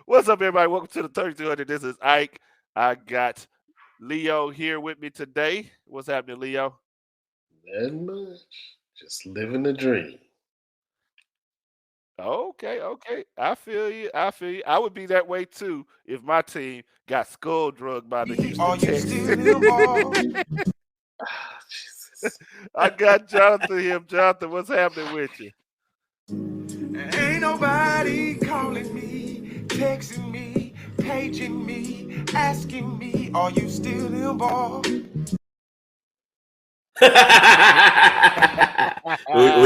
What's up, everybody? Welcome to the 3200. This is Ike. I got Leo here with me today. What's happening, Leo? Nothing much. Just living the dream. Okay, okay. I feel you. I feel you. I would be that way too if my team got skull drugged by the Houston Are you Texans. still involved? Ah, Jesus. I got Jonathan here. Jonathan, what's happening with you? Ain't nobody calling me, texting me, paging me, asking me, are you still involved? we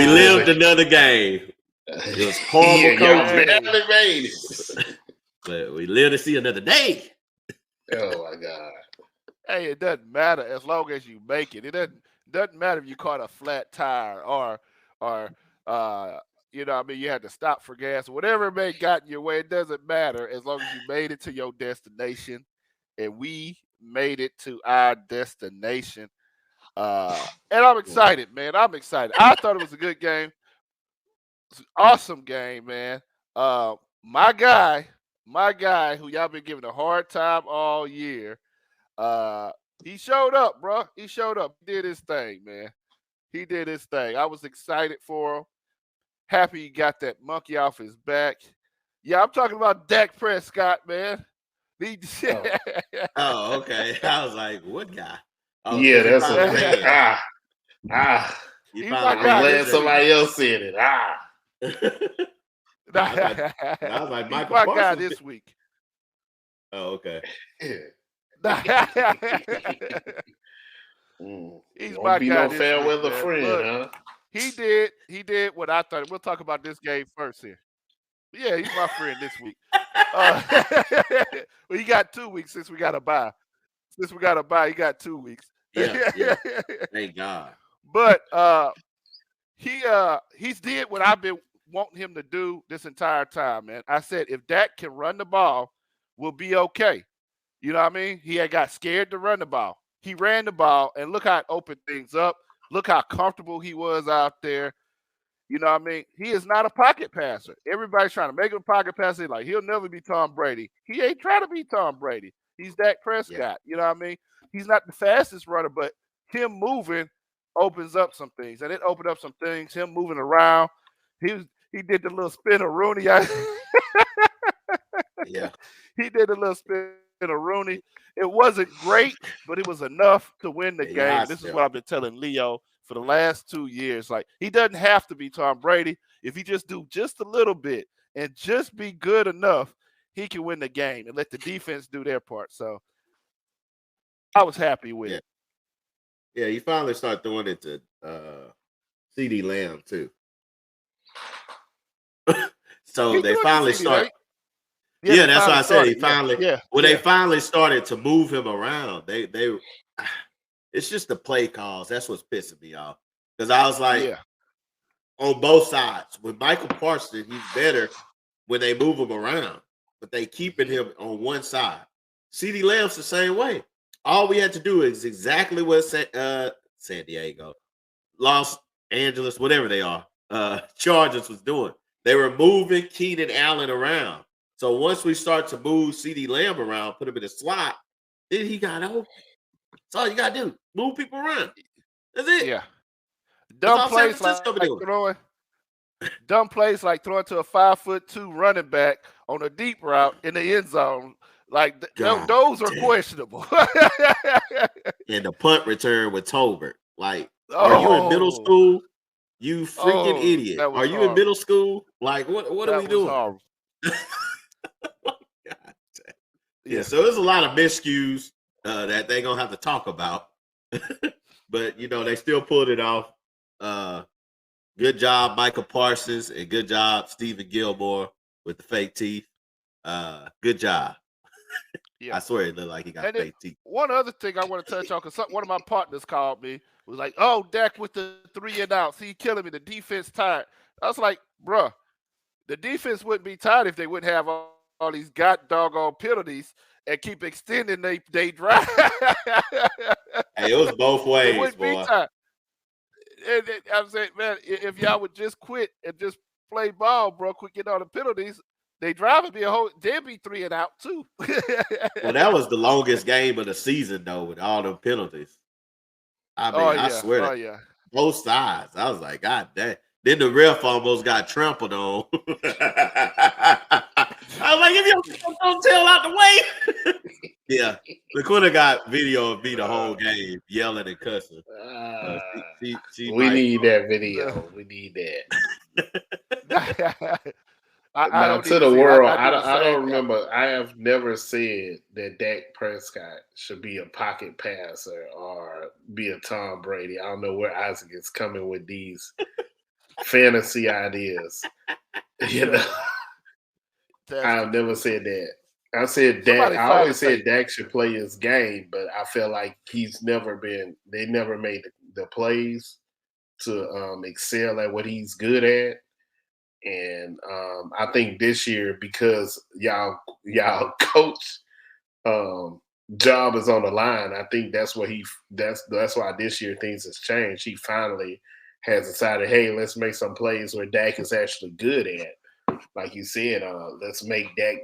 lived another game. It was horrible Yeah, y'all coaching, barely made it. but we lived to see another day. Oh my God. Hey, it doesn't matter as long as you make it. It doesn't matter if you caught a flat tire or I mean you had to stop for gas or whatever it may got in your way. It doesn't matter as long as you made it to your destination. And we made it to our destination. And I'm excited, man. I'm excited. I thought it was a good game. It's an awesome game, man. Uh, my guy who y'all been giving a hard time all year. Uh, he showed up, bro. He showed up. He did his thing, man. He did his thing. I was excited for him. Happy he got that monkey off his back. Yeah, I'm talking about Dak Prescott, man. He, Oh, okay. I was like, what guy? Oh, Yeah, that's finally a made it. You He's finally my I'm guy glad this somebody else said it. I was like, He's Michael my guy Parsons. this week. Oh, okay. He's Won't my be guy no this fair week, weather man. friend, Look, huh? he did what I thought. We'll talk about this game first here. Yeah, he's my friend this week. Well, he got 2 weeks since we got a bye. Since we got a bye, he got 2 weeks. Yeah. Thank God. But he's did what I've been wanting him to do this entire time, man. I said if Dak can run the ball, we'll be okay. You know what I mean? He had got scared to run the ball. He ran the ball, and look how it opened things up. Look how comfortable he was out there. You know what I mean? He is not a pocket passer. Everybody's trying to make him a pocket passer. Like, he'll never be Tom Brady. He ain't trying to be Tom Brady. He's Dak Prescott. Yeah. You know what I mean? He's not the fastest runner, but him moving opens up some things. And it opened up some things. Him moving around. He did the little spin of Rooney. Yeah. He did a little spin of Rooney. It wasn't great, but it was enough to win the Yeah, game. This is still. what I've been telling Leo for the last 2 years. Like, he doesn't have to be Tom Brady. If he just do just a little bit and just be good enough, he can win the game and let the defense do their part. So I was happy with it. Yeah, you finally start throwing it to CD Lamb too. So He they threw it to finally CeeDee, start. right? Yeah, that's why I said he started. finally. Yeah. When they finally started to move him around, they it's just the play calls. That's what's pissing me off. Because I was like, Yeah. on both sides. With Michael Parsons, he's better when they move him around, but they keeping him on one side. CD Lamb's the same way. All we had to do is exactly what San Diego, Los Angeles, whatever they are, Chargers was doing. They were moving Keenan Allen around. So once we start to move CD Lamb around, put him in the slot, then he got open. That's all you got to do. Move people around. That's it. Yeah. That's Dumb all San plays Francisco like been doing. throwing to a 5'2" running back on a deep route in the end zone. Like God those are damn. questionable. And the punt return with Tolbert. Like, are you in middle school? You freaking idiot. that was Are you in horrible. middle school? Like, what are we That was doing? horrible. God damn. Yeah. So there's a lot of miscues that they're gonna have to talk about. But they still pulled it off. Good job, Michael Parsons, and good job, Stephen Gilmore with the fake teeth. Good job. Yeah. I swear it looked like he got And then fake teeth. one other thing I want to touch on, because one of my partners called me, was like, "Oh, Dak with the 3 and outs, he killing me. The defense tired." I was like, "Bruh, the defense wouldn't be tired if they wouldn't have all these doggone penalties and keep extending they drive." Hey, it was both They ways, wouldn't be boy. tired. And I'm saying, man, if y'all would just quit and just play ball, bro, quit getting all the penalties, they drive would be they'd be 3 and out too. Well, that was the longest game of the season though, with all the penalties. I mean, I swear to yeah. both sides. I was like, God damn. Then the ref almost got trampled on. I was like, if you don't tail out the way. Yeah. LaQuinta got video of me the whole game yelling and cussing. We need that video. We need that. Now, to the world, I don't remember. I have never said that Dak Prescott should be a pocket passer or be a Tom Brady. I don't know where Isaac is coming with these fantasy ideas. You know, I've never said that. I said Dak. I always said Dak should play his game, but I feel like he's never been. They never made the plays to excel at what he's good at. And I think this year, because y'all coach job is on the line, I think that's what that's why this year things has changed. He finally has decided, hey, let's make some plays where Dak is actually good at. Like you said, let's make Dak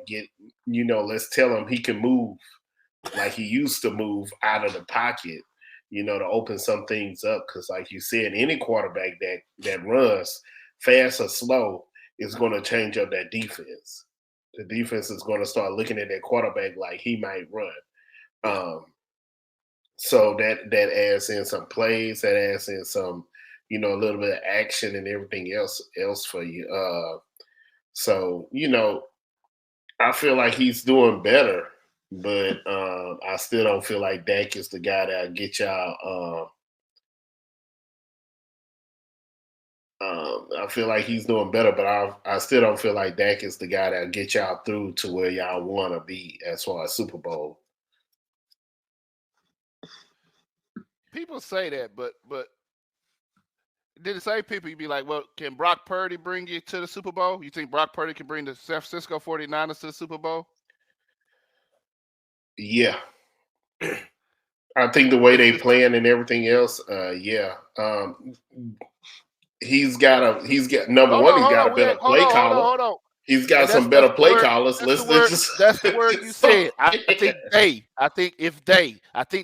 let's tell him he can move like he used to move out of the pocket, to open some things up. Because like you said, any quarterback that runs fast or slow is going to change up that defense. The defense is going to start looking at that quarterback like he might run. So that adds in some plays, that adds in some, a little bit of action and everything else for you. So, I feel like he's doing better, but I still don't feel like Dak is the guy that'll get y'all. I feel like he's doing better, but I still don't feel like Dak is the guy that'll get y'all through to where y'all want to be as far as Super Bowl. People say that, but then the same people, you'd be like, well, can Brock Purdy bring you to the Super Bowl? You think Brock Purdy can bring the San Francisco 49ers to the Super Bowl? Yeah. I think the way they playing and everything else, yeah. He's got number one, he's got a better play caller. Hold on. He's got some better play callers. That's the word you said. I think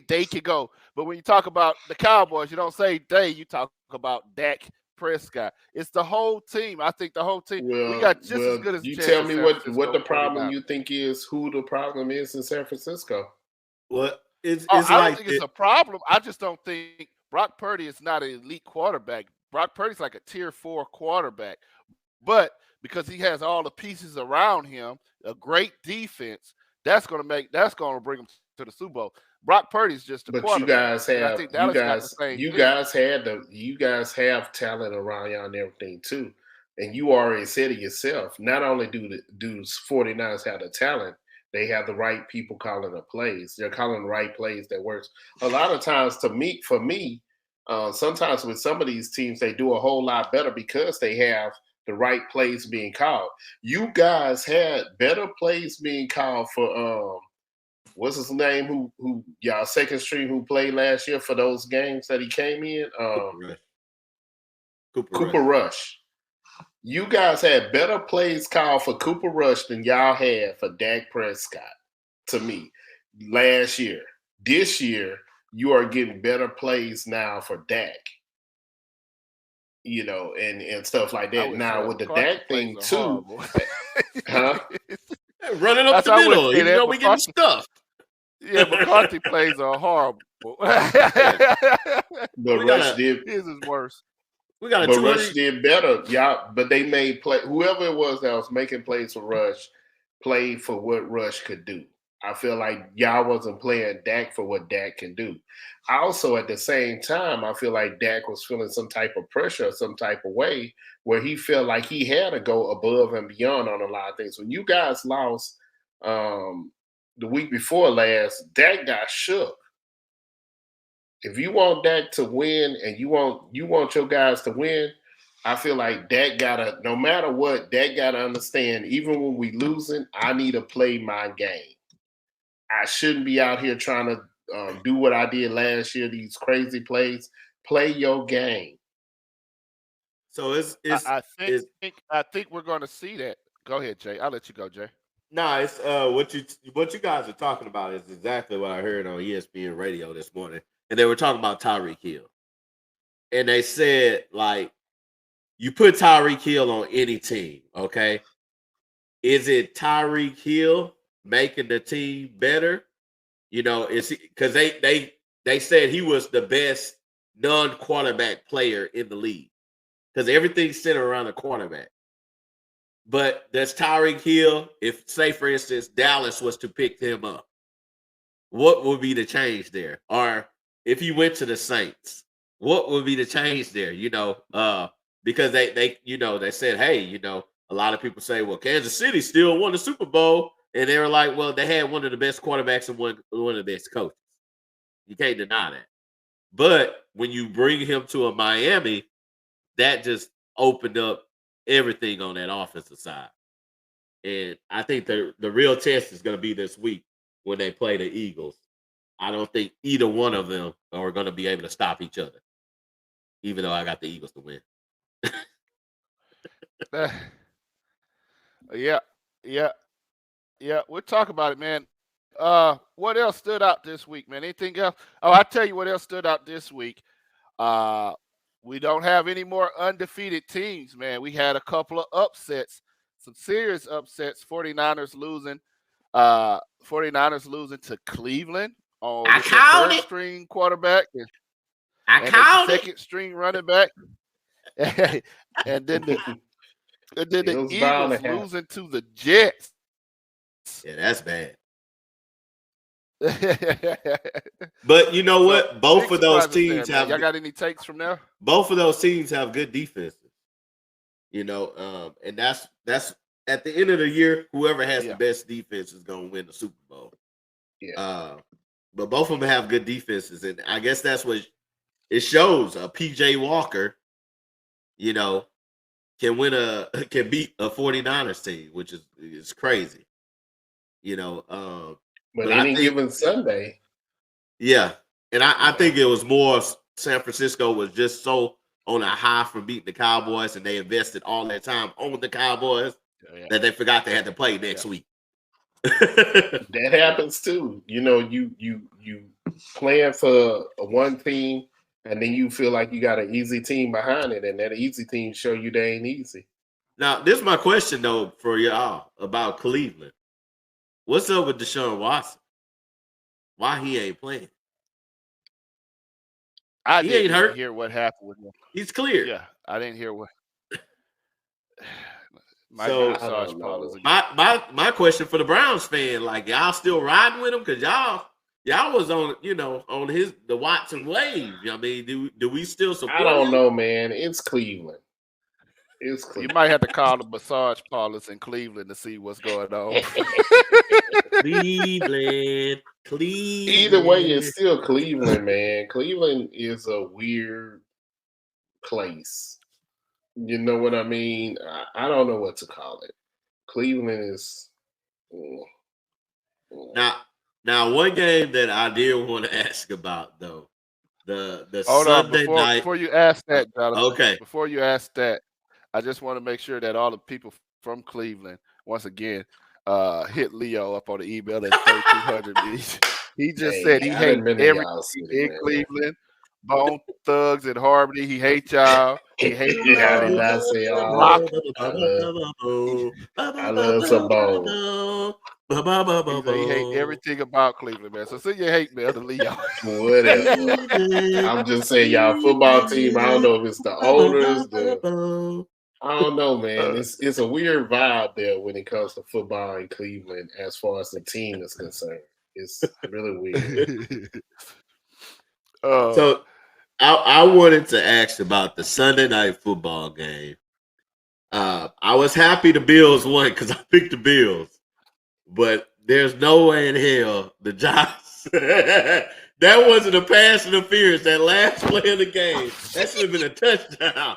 they can go. But when you talk about the Cowboys, you don't say they, you talk about Dak Prescott. It's the whole team. I think the whole team. We got just as good as. You tell me what the problem you think is. Who the problem is in San Francisco? What? I don't think it's a problem. I just don't think Brock Purdy is not an elite quarterback. Brock Purdy's like a tier 4 quarterback, but because he has all the pieces around him, a great defense, that's going to bring him to the Super Bowl. Brock Purdy's just a quarterback. You guys have talent around y'all and everything too, and you already said it yourself. Not only do 49ers have the talent, they have the right people calling the plays. They're calling the right plays that works. A lot of times, for me. Sometimes with some of these teams, they do a whole lot better because they have the right plays being called. You guys had better plays being called for what's his name? Who y'all second string who played last year for those games that he came in? Cooper Rush. You guys had better plays called for Cooper Rush than y'all had for Dak Prescott. To me, last year, this year. You are getting better plays now for Dak, and stuff like that. Now with the Dak thing too, huh? Running up the middle, we getting stuffed. Yeah, McCarthy plays are horrible. But Rush did. His is worse. But Rush did better, y'all. But they made play. Whoever it was that was making plays for Rush, played for what Rush could do. I feel like y'all wasn't playing Dak for what Dak can do. Also, at the same time, I feel like Dak was feeling some type of pressure, some type of way where he felt like he had to go above and beyond on a lot of things. When you guys lost the week before last, Dak got shook. If you want Dak to win and you want your guys to win, I feel like Dak gotta, no matter what, Dak gotta understand, even when we losing, I need to play my game. I shouldn't be out here trying to do what I did last year, these crazy plays. Play your game. So I think we're going to see that. Go ahead, Jay. I'll let you go, Jay. No, it's what you guys are talking about is exactly what I heard on ESPN radio this morning, and they were talking about Tyreek Hill, and they said like, you put Tyreek Hill on any team, okay? Is it Tyreek Hill making the team better? You know, is because they said he was the best non-quarterback player in the league because everything's centered around the quarterback. But does Tyreek Hill, if say for instance Dallas was to pick him up, what would be the change there? Or if he went to the Saints, what would be the change there? You know, because they said, hey, you know, a lot of people say, well, Kansas City still won the Super Bowl, and they were like, well, they had one of the best quarterbacks and one of the best coaches. You can't deny that. But when you bring him to a Miami, that just opened up everything on that offensive side. And I think the real test is going to be this week when they play the Eagles. I don't think either one of them are going to be able to stop each other, even though I got the Eagles to win. Yeah. We'll talk about it, man. What else stood out this week, man? Anything else? Oh, I'll tell you what else stood out this week. We don't have any more undefeated teams, man. We had a couple of upsets, some serious upsets. 49ers losing to Cleveland on the third string quarterback and the second string running back. and then the Eagles losing to the Jets. Yeah, that's bad. But you know what? Both of those teams have. Y'all got any takes from there? Both of those teams have good defenses. You know, and that's at the end of the year, whoever has the best defense is going to win the Super Bowl. Yeah. But both of them have good defenses, and I guess that's what it shows. PJ Walker, you know, can beat a 49ers team, which is crazy. You know, but any given Sunday. Yeah. And I think it was more San Francisco was just so on a high from beating the Cowboys, and they invested all that time on the Cowboys that they forgot they had to play next week. That happens too. You know, you playing for one team, and then you feel like you got an easy team behind it, and that easy team show you they ain't easy. Now, this is my question though for y'all about Cleveland. What's up with Deshaun Watson? Why he ain't playing? I didn't hear what happened with him. He's clear. Yeah, I didn't hear what. My question for the Browns fan, like, y'all still riding with him because y'all was on the Watson wave. I mean, do we still support? I don't know, man. It's Cleveland. You might have to call the massage parlors in Cleveland to see what's going on. Cleveland. Either way, it's still Cleveland, man. Cleveland is a weird place. You know what I mean? I don't know what to call it. Cleveland is. Now, one game that I did want to ask about though, the Hold Sunday on, night. Before you ask that, Jonathan, okay. Before you ask that, I just want to make sure that all the people from Cleveland, once again, hit Leo up on the email at 3200. He just said he hates everything in Cleveland. Bone Thugs and Harmony. He hates y'all. He hates I did not say all. I love some Bone. He hates everything about Cleveland, man. So send your hate mail to Leo. Whatever. I'm just saying, y'all football team. I don't know if it's the owners, I don't know, man. It's a weird vibe there when it comes to football in Cleveland as far as the team is concerned. It's really weird. So I wanted to ask about the Sunday night football game. I was happy the Bills won because I picked the Bills. But there's no way in hell the Giants. That wasn't a pass interference. That last play of the game. That should have been a touchdown.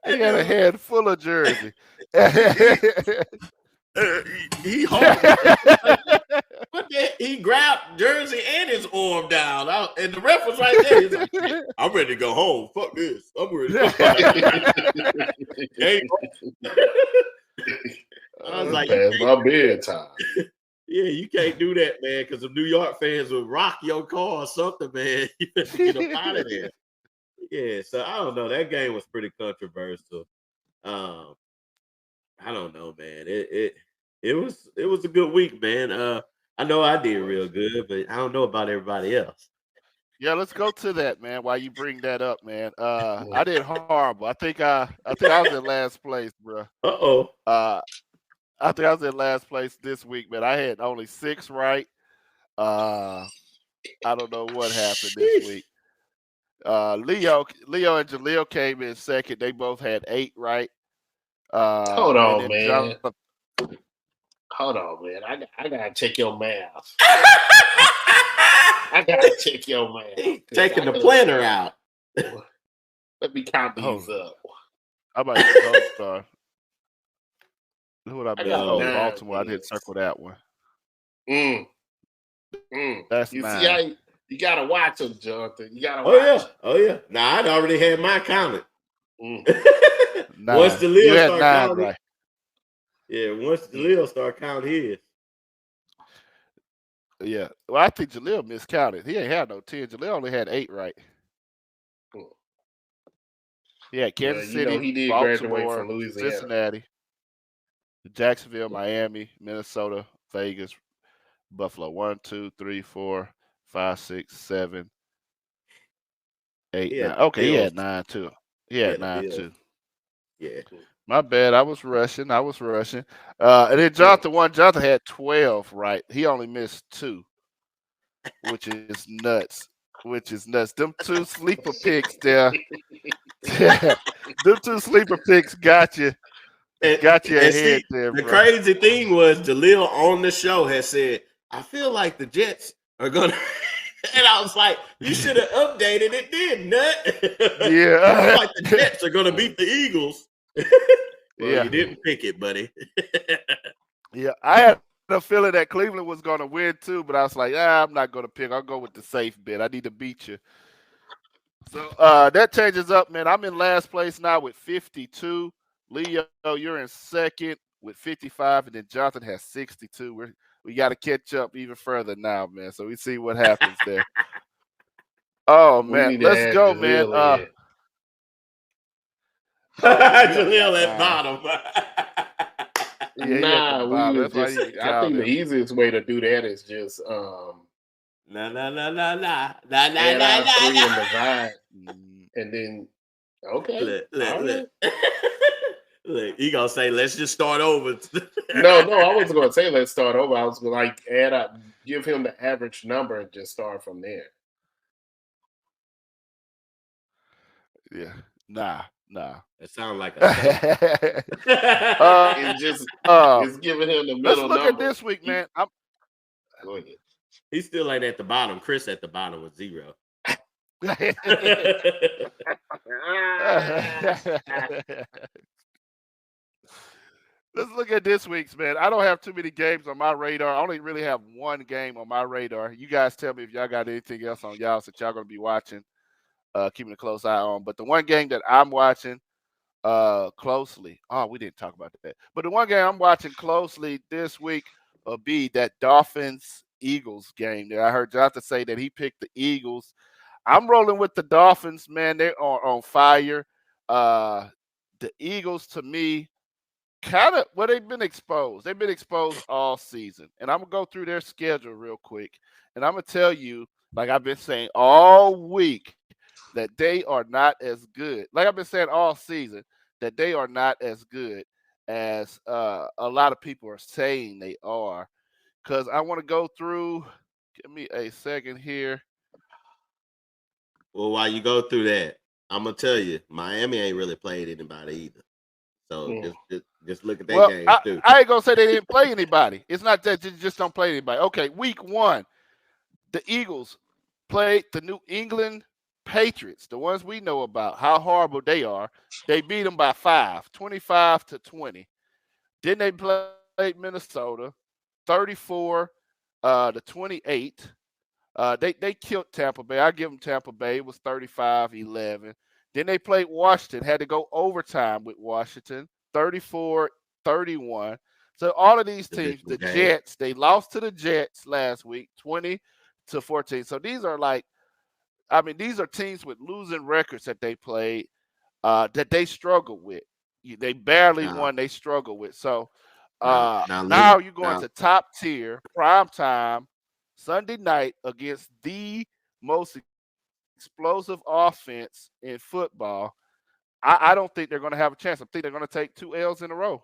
He had a head full of jersey. He grabbed jersey and his arm down, and the ref was right there. He's like, "I'm ready to go home. Fuck this. I'm ready." I was like, past my bedtime. Yeah, you can't do that, man, because the New York fans will rock your car or something, man. You have to get up out of there. Yeah, so I don't know. That game was pretty controversial. I don't know, man. It was a good week, man. I know I did real good, but I don't know about everybody else. Yeah, let's go to that, man. While you bring that up, man. I did horrible. I think I was in last place, bro. Uh-oh. I think I was in last place this week, man. I had only 6 right. I don't know what happened this week. Leo and Jaleel came in second. They both had 8 right. Hold on, man. Hold on, man. I gotta check your math. I gotta check your math. Taking the planner out. Let me count these up. I might start. Who would I be? Baltimore. I didn't circle that one. That's you mine. See how you gotta watch them, Jonathan. You gotta watch. Oh yeah. Nah, I'd already had mine counted. Once the Leo start counting, right. Yeah, once the Leo start counting his. Yeah. Well, I think Jaleel miscounted. He ain't had no 10. Jaleel only had 8 right. Yeah, Kansas City, he did Baltimore, graduate from Louisiana, Cincinnati, Jacksonville, Miami, Minnesota, Vegas, Buffalo. 1, 2, 3, 4, 5, 6, 7, 8, 9. Okay, he had 9 too. He had 9 too. Yeah. My bad. I was rushing. And then Jonathan had 12 right. He only missed 2, which is nuts. Them 2 sleeper picks there. Them 2 sleeper picks got you. Got you ahead there, bro. The crazy thing was Jaleel on the show has said, I feel like the Jets are gonna and I was like, you should have updated it then, nut. Yeah. I feel like the Jets are gonna beat the Eagles. You didn't pick it, buddy. Yeah, I had a feeling that Cleveland was going to win too, but I was like, I'm not going to pick. I'll go with the safe bet. I need to beat you. So that changes up, man. I'm in last place now with 52. Leo, you're in second with 55, and then Jonathan has 62. We got to catch up even further now, man. So we see what happens there. Oh, man. Let's go, man. Jaleel at bottom. I think the easiest way to do that is just Nah. add 3 and divide, and then Look, you gonna say let's just start over? No, I wasn't gonna say let's start over. I was gonna add up, give him the average number, and just start from there. Yeah, nah. It sounds like a it's giving him the middle number. Let's look at this week, man. Go ahead. He's still at the bottom. Chris at the bottom with 0. Let's look at this week's, man. I don't have too many games on my radar. I only really have 1 game on my radar. You guys tell me if y'all got anything else on y'all that y'all going to be watching, keeping a close eye on. But the one game that I'm watching closely, we didn't talk about that. But the one game I'm watching closely this week will be that Dolphins-Eagles game. I heard Jonathan say that he picked the Eagles. I'm rolling with the Dolphins, man. They are on fire. The Eagles, to me, they've been exposed. They've been exposed all season. And I'm going to go through their schedule real quick. And I'm going to tell you, like I've been saying all week, that they are not as good. Like I've been saying all season, that they are not as good as a lot of people are saying they are. Because I want to go through, give me a second here. Well, while you go through that, I'm going to tell you, Miami ain't really played anybody either. So just look at that game, too. I ain't going to say they didn't play anybody. It's not that you just don't play anybody. Okay, week 1, the Eagles played the New England Patriots, the ones we know about, how horrible they are. They beat them by 5, 25-20. Then they played Minnesota, 34-28. They killed Tampa Bay. I give them Tampa Bay. It was 35-11. Then they played Washington, had to go overtime with Washington, 34-31. So all of these teams, Divisional the game. Jets, they lost to the Jets last week, 20-14. So these are these are teams with losing records that they played, that they struggle with. They barely won, they struggle with. So now you're going to top tier, prime time, Sunday night against the most explosive offense in football. I don't think they're going to have a chance. I think they're going to take 2 L's in a row.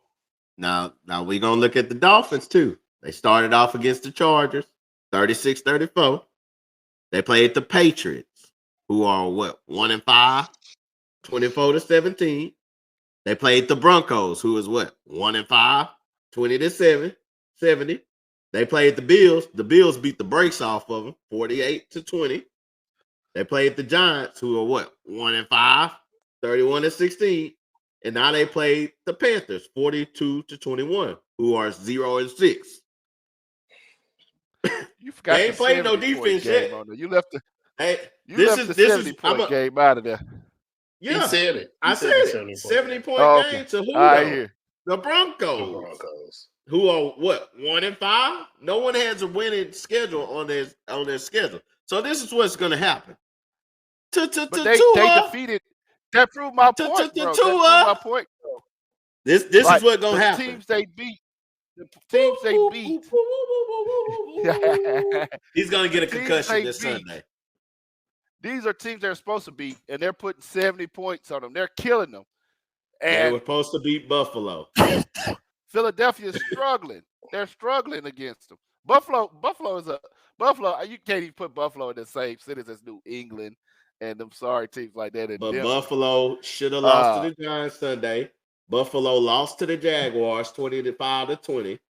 Now we're going to look at the Dolphins, too. They started off against the Chargers, 36-34. They played the Patriots, who are, 1-5, 24-17. They played the Broncos, who is 1-5, 20-7, 70. They played the Bills. The Bills beat the brakes off of them, 48-20. They played the Giants, who are 1-5, 31-16. And now they played the Panthers, 42-21, who are 0-6. You forgot they ain't played no defense yet. You left the this is 70-point game out of there. Yeah, he said it. I said it. 70-point game to who? The Broncos. Who are 1-5? No one has a winning schedule on their schedule. So this is what's going to happen. But they defeated. That proved my point, bro. That proved my point, bro. This is what's going to happen. The teams they beat. He's going to get a concussion this Sunday. These are teams they're supposed to beat, and they're putting 70 points on them. They're killing them. And they were supposed to beat Buffalo. Philadelphia is struggling. They're struggling against them. Buffalo. You can't even put Buffalo in the same cities as New England and them sorry teams like that. But Denver. Buffalo should have lost to the Giants Sunday. Buffalo lost to the Jaguars 25-20.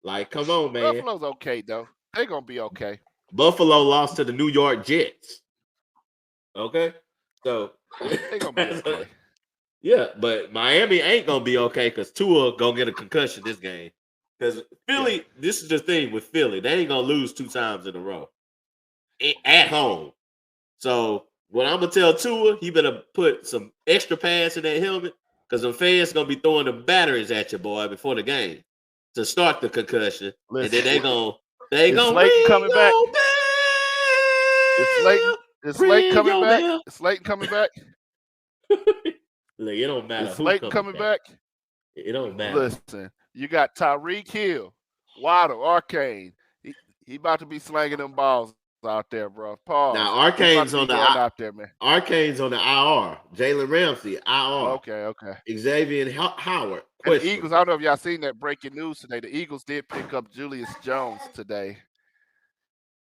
Like, come on, man. Buffalo's okay though. They're gonna be okay. Buffalo lost to the New York Jets. Okay, so they're gonna be okay. Yeah, but Miami ain't gonna be okay because Tua gonna get a concussion this game. Because Philly, this is the thing with Philly, they ain't gonna lose 2 times in a row at home. So what I'm gonna tell Tua, he better put some extra pads in that helmet because the fans gonna be throwing the batteries at you, boy, before the game to start the concussion, and then they gonna Slayton coming back. Is Slayton coming back? Is Slayton coming back? Look, it don't matter. Is Slayton coming back? It don't matter. Listen, you got Tyreek Hill, Waddle, Arcane. He about to be slanging them balls out there, bro. Pause. Now Arcane's on the out there, man. Arcane's on the IR. Jalen Ramsey, IR. Okay. Xavier Howard. And the Eagles, I don't know if y'all seen that breaking news today. The Eagles did pick up Julius Jones today.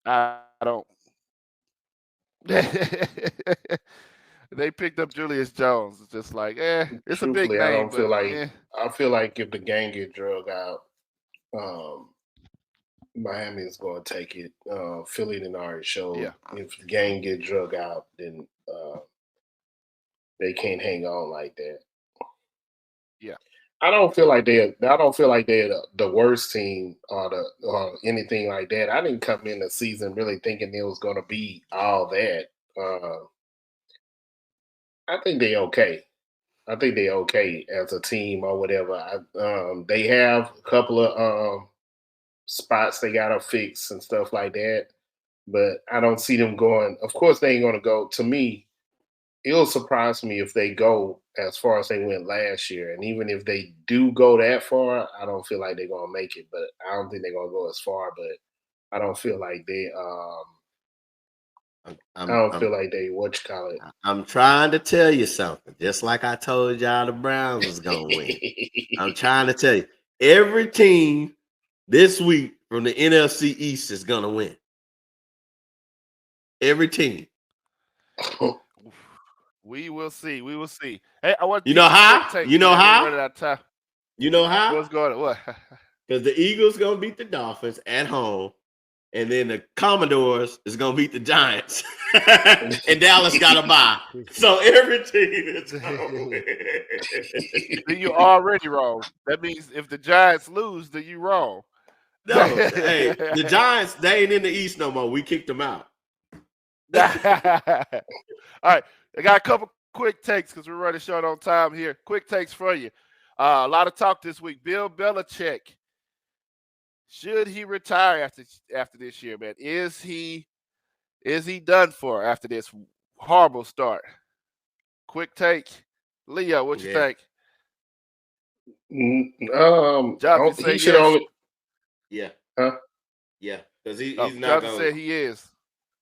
I don't. They picked up Julius Jones. It's just like, it's a big name. I feel like if the gang get drug out, Miami is going to take it. Philly didn't already show. Yeah. If the gang get drug out, then they can't hang on like that. Yeah. I don't feel like they're the worst team or anything like that. I didn't come in the season really thinking it was going to be all that. I think they're okay. I think they're okay as a team or whatever. They have a couple of spots they got to fix and stuff like that, but I don't see them going. Of course, they ain't going to go. To me, it'll surprise me if they go as far as they went last year. And even if they do go that far, I don't feel like they're going to make it. But I don't think they're going to go as far. But I don't feel like they. I don't feel like they I'm trying to tell you something. Just like I told y'all the Browns was going to win. I'm trying to tell you. Every team this week from the NFC East is going to win. Every team. We will see. Hey, I want You know how? You know how? What's going on? What? Because the Eagles going to beat the Dolphins at home. And then the Commodores is going to beat the Giants. And Dallas got to bye. So every team is going to win. Then you're already wrong. That means if the Giants lose, then you're wrong. No, hey, the Giants, they ain't in the East no more. We kicked them out. All right. I got a couple quick takes because we're running short on time here. Quick takes for you. A lot of talk this week. Bill Belichick Should he retire after this year, man? Is he done for after this horrible start? Quick take, Leo. What you think? Jonathan he should yes. Only. Yeah. Huh? Yeah, because he's not. Jonathan said he is.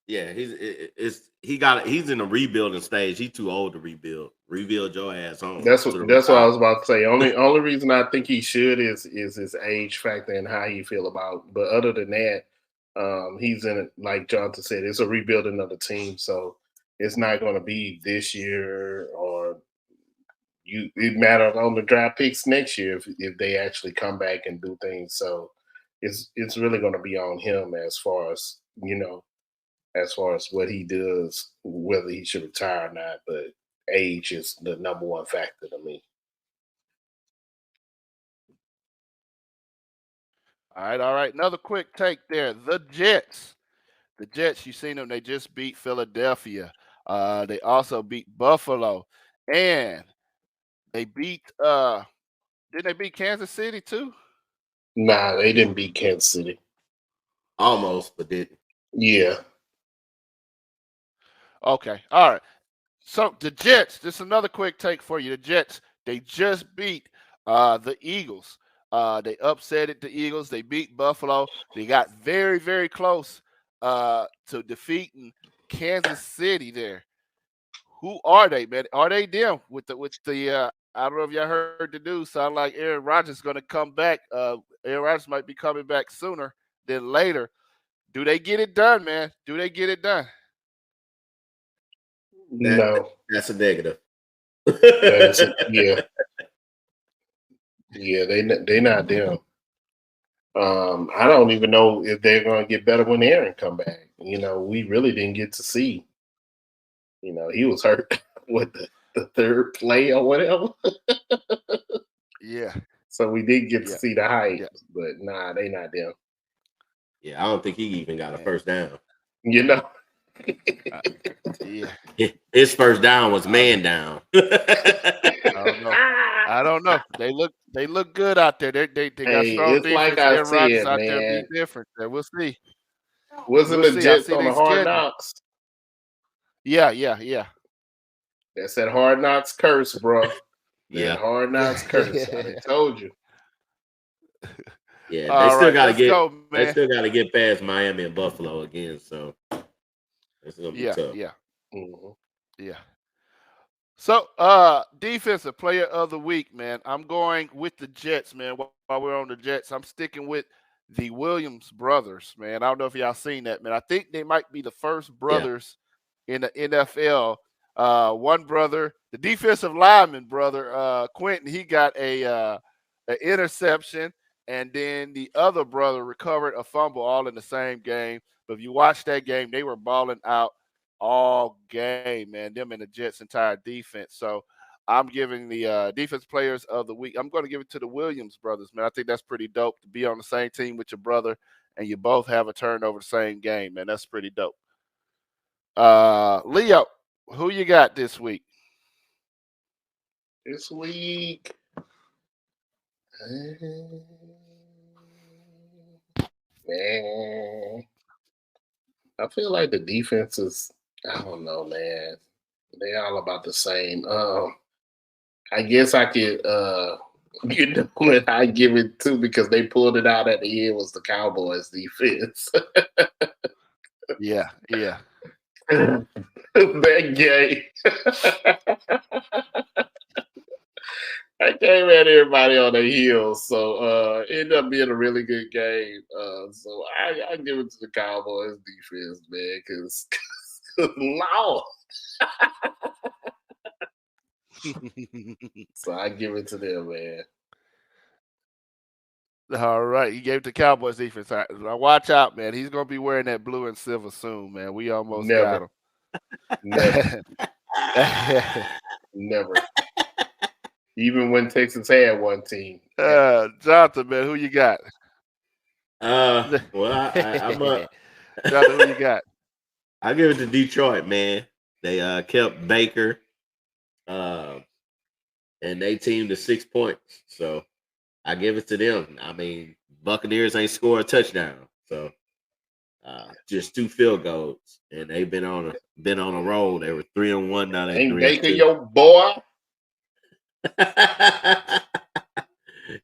Yeah, he's in a rebuilding stage. He's too old to rebuild. Rebuild your ass home. That's what I was about to say. Only reason I think he should is his age factor and how he feel about. But other than that, he's in it. Like Jonathan said, it's a rebuilding of the team, so it's not going to be this year or it matters on the draft picks next year if they actually come back and do things. So it's really going to be on him as far as what he does, whether he should retire or not. But age is the number one factor to me. All right. Another quick take there. The Jets, you seen them. They just beat Philadelphia. They also beat Buffalo. And they beat didn't they beat Kansas City too? Nah, they didn't beat Kansas City. Almost, but didn't. Yeah. Okay. All right. So the Jets, just another quick take for you. The Jets, they just beat the Eagles. They upsetted the Eagles. They beat Buffalo. They got very, very close to defeating Kansas City there. Who are they, man? Are they them with the I don't know if y'all heard the news. Sound like Aaron Rodgers is going to come back. Aaron Rodgers might be coming back sooner than later. Do they get it done, man? Do they get it done? No, that's a negative. Yeah, they not them. I don't even know if they're going to get better when Aaron come back. We really didn't get to see. He was hurt with the third play or whatever. Yeah. So we did get to see the hype, but nah, they not them. Yeah, I don't think he even got a first down. Yeah. His first down was man down. I don't know. They look good out there. They got strong defense. Like I said, out man. there be different. We'll see. Wasn't the Jets on the Hard Knocks? Yeah. That's that Hard Knocks curse, bro. Yeah, Hard Knocks curse. I told you. Yeah, they still got to get. They still got to get past Miami and Buffalo again. So it's gonna be tough. Yeah. Mm-hmm. Yeah. So, defensive player of the week, man. I'm going with the Jets, man. While we're on the Jets, I'm sticking with the Williams brothers, man. I don't know if y'all seen that, man. I think they might be the first brothers in the NFL. One brother, the defensive lineman brother, Quentin, he got an interception, and then the other brother recovered a fumble all in the same game. But if you watch that game, they were balling out all game, man. Them and the Jets' entire defense. So I'm giving the defense players of the week. I'm going to give it to the Williams brothers, man. I think that's pretty dope to be on the same team with your brother and you both have a turnover the same game, man. That's pretty dope. Leo, who you got this week? This week, man, I feel like the defense is, I don't know, man. They all about the same. I guess I could, what I give it to because they pulled it out at the end was the Cowboys defense. Yeah. That game. I came at everybody on their heels, so it ended up being a really good game. So I give it to the Cowboys defense, man, because Lord. So I give it to them, man. All right, you gave it to Cowboys defense. Now watch out, man. He's gonna be wearing that blue and silver soon, man. We almost got him. Never. Even when Texas had one team. Jonathan, man, who you got? Well, I'm up. Jonathan, who you got? I give it to Detroit, man. They kept Baker, and they teamed to 6 points. So I give it to them. I mean, Buccaneers ain't scored a touchdown. So just 2 field goals, and they've been on a roll. They were 3-1, now they 3-2. Baker your boy.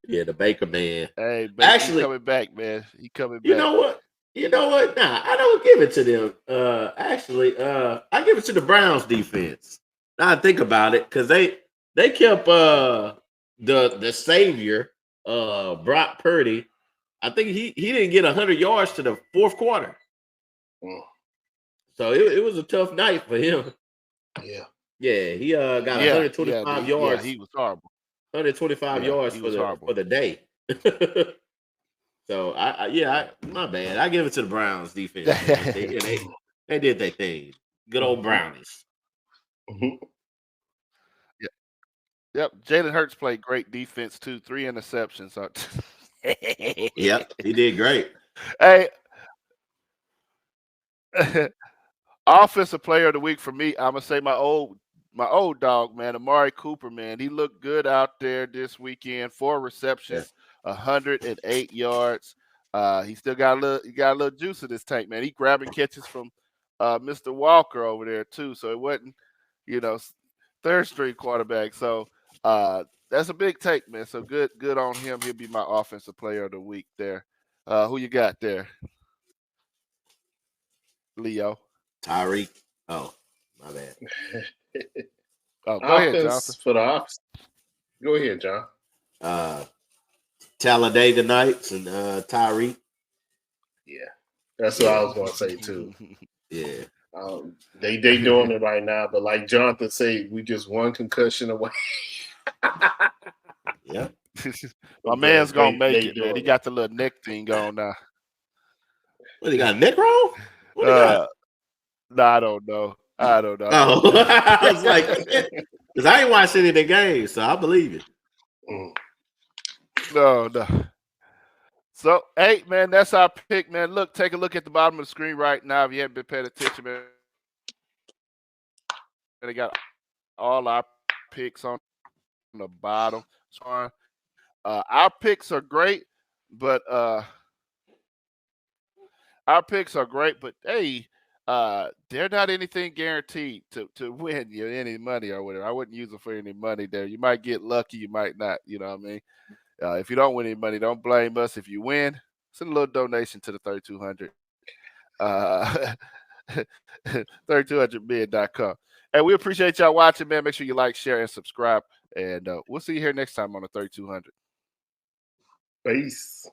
Yeah, the Baker man. Hey, Baker, actually, he coming back, man. He coming back. You know what? Nah, I don't give it to them. Actually, I give it to the Browns defense. Now I think about it, because they kept the savior, Brock Purdy. I think he didn't get 100 yards to the fourth quarter. So it was a tough night for him. Yeah, he got 125 yards. Yeah, he was horrible. 125 yards for the day. So my bad. I give it to the Browns defense. they did their thing. Good old Brownies. Yep. Jalen Hurts played great defense too. 3 interceptions. Yep, he did great. Hey, offensive player of the week for me, I'm gonna say my old dog, man, Amari Cooper, man. He looked good out there this weekend. 4 receptions, 108 yards. He still got a little juice in his tank, man. He grabbing catches from Mr. Walker over there too. So it wasn't, third string quarterback. So that's a big take, man. So good on him. He'll be my offensive player of the week there. Who you got there? Leo. Tyreek. Oh, my bad. Go ahead, Jonathan. For the offense. Go ahead, John. Talladega Nights and Tyreek. Yeah, that's what I was going to say too. Yeah. They doing it right now, but like Jonathan said, we just one concussion away. Yeah. My man's gonna make it, man. He got the little neck thing going now. What, he got a neck roll? What he got? No, I don't know. Oh, I was like, because I ain't watched any of the games, so I believe it. No. So, hey, man, that's our pick, man. Look, take a look at the bottom of the screen right now. If you haven't been paying attention, man, they got all our picks on the bottom. So, our picks are great, but hey, they're not anything guaranteed to win you any money or whatever. I wouldn't use them for any money there. You might get lucky, you might not. You know what I mean? If you don't win any money, don't blame us. If you win, send a little donation to the 3200. 3200bid.com. And we appreciate y'all watching, man. Make sure you like, share, and subscribe. And we'll see you here next time on the 3200. Peace.